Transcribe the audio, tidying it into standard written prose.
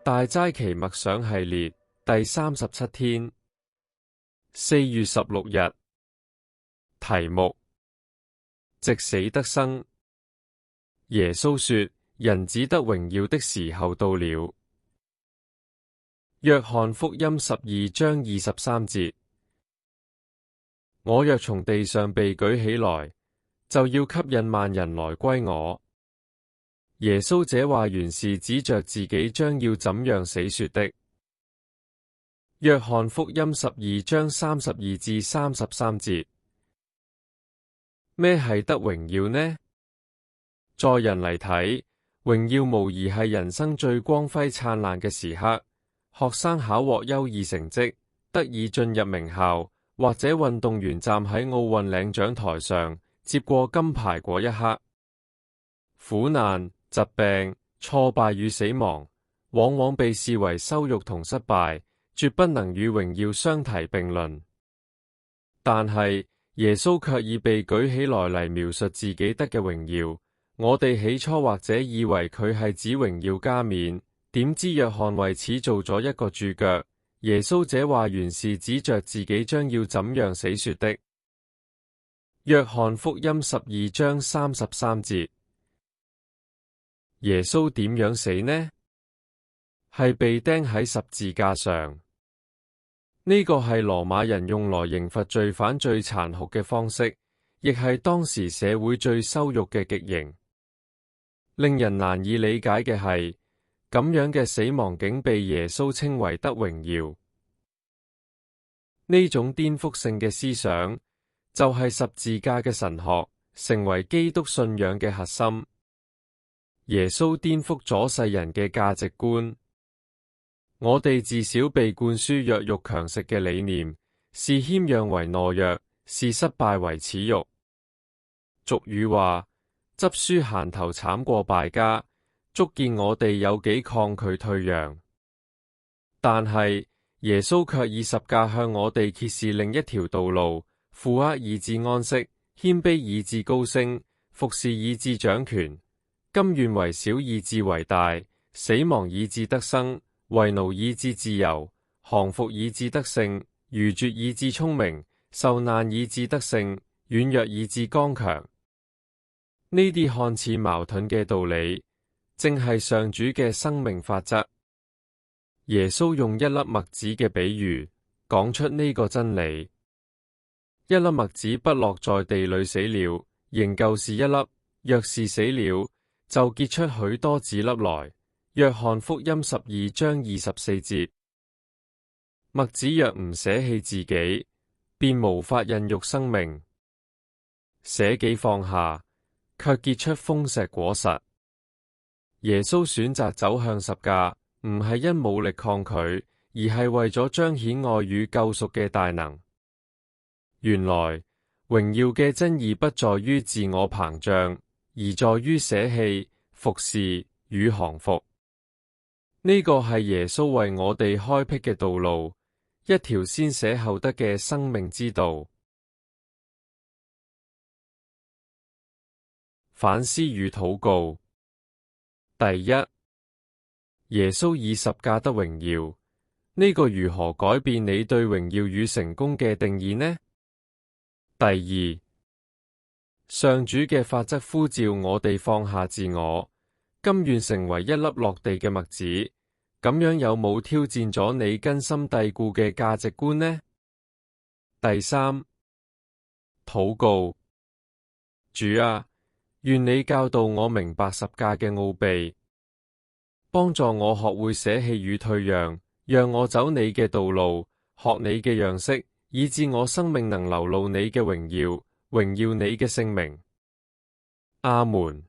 大齋期默想系列第37天，4月16日，題目：藉死得生。耶穌說：人子得榮耀的時候到了。約翰福音12章23節：我若從地上被舉起來，就要吸引萬人來歸我。耶穌這話原是指着自己將要怎樣死說的。約翰福音12章32至33節：咩係得榮耀呢？在人嚟睇，榮耀無疑係人生最光輝燦爛嘅時刻。學生考獲優異成績，得以進入名校，或者運動員站喺奧運領獎台上接過金牌嗰一刻。苦難、疾病、挫敗與死亡，往往被視為羞辱同失敗，絕不能與榮耀相提並論。但係耶穌卻以被舉起來嚟描述自己得嘅榮耀。我哋起初或者以為佢係指榮耀加冕，點知約翰為此做咗一個注腳。耶穌這話原是指着自己將要怎樣死說的。約翰福音12章33節：耶穌點樣死呢？係被釘喺十字架上。呢個係羅馬人用來刑罰罪犯最殘酷嘅方式，亦係當時社會最羞辱嘅極刑。令人難以理解嘅係，咁樣嘅死亡竟被耶穌稱為得榮耀。呢種顛覆性嘅思想，就係十字架嘅神學，成為基督信仰嘅核心。耶穌顛覆咗世人嘅價值觀。我哋自小被灌輸弱肉強食嘅理念，視謙讓為懦弱，視失敗為恥辱。俗語話：執輸行頭慘過敗家，足見我哋有幾抗拒退讓。但係耶穌卻以十架向我哋揭示另一條道路：負軛以致安息，謙卑以致高升，服侍以致掌權，甘願為小以致為大，死亡以致得生，為奴以致自由，降服以致得勝，愚拙以致聰明，受難以致得勝，軟弱以致剛強。呢啲看似矛盾嘅道理，正係上主嘅生命法則。耶穌用一粒麥子嘅比喻，講出呢個真理。一粒麥子不落在地裏死了，仍舊是一粒；若是死了，就結出許多子粒來。約翰福音12章24節：麥子若唔捨棄自己，便無法孕育生命；捨己放下，卻結出豐碩果實。耶穌選擇走向十架，唔係因武力抗拒，而係為咗彰顯愛與救贖嘅大能。原來榮耀嘅真義不在於自我膨脹，而在於捨棄、服侍與降服。呢個係耶穌為我哋開闢嘅道路，一條先捨後得嘅生命之道。反思與禱告。第一，耶穌以十架得榮耀，呢個如何改變你對榮耀與成功嘅定義呢？第二，上主嘅法則呼召我哋放下自我，甘願成為一粒落地嘅麥子，咁樣有冇挑戰咗你根深蒂固嘅價值觀呢？第三，禱告。主啊，願你教導我明白十架嘅奧秘，幫助我學會捨棄與退讓，讓我走你嘅道路，學你嘅樣式，以致我生命能流露你嘅榮耀，榮耀你嘅聖名。阿門。